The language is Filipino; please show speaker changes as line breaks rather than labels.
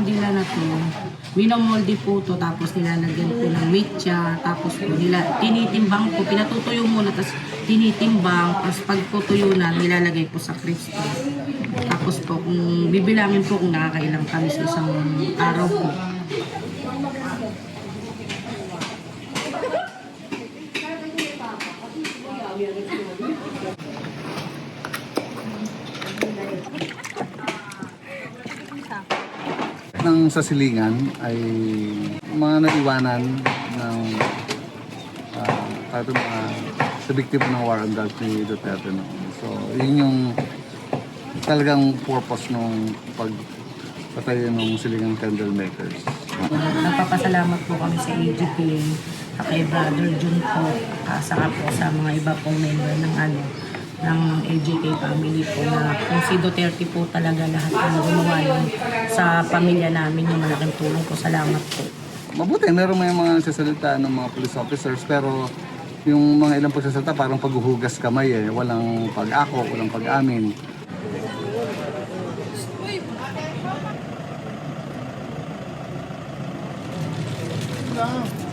kandila na to, minomolde po to, tapos nilalagyan po ng mitya, tapos po tinitimbang po, pinatutuyo muna, tapos tinitimbang, tapos pag po tuyo na, nilalagay po sa crispy. Tapos po, kung bibilangin po kung nakakailang kami sa isang araw po.
Ng sa silingan ay mga naiwanan ng mga sa biktima ng war on drugs ni Duterte noon. So, yun yung talagang purpose ng pagpatay ng silingan candle makers.
Nagpapasalamat po kami sa AGP, kay Brother Jun po, saka po sa mga iba pong member ng AGK family po, na kung si Duterte po talaga lahat ng gumawa yun sa pamilya namin, yung malaking tulong po. Salamat po.
Mabuti, meron may mga nagsasalita ng mga police officers, pero yung mga ilang pagsasalita parang paghuhugas kamay walang pag-ako, walang pag-amin.
No.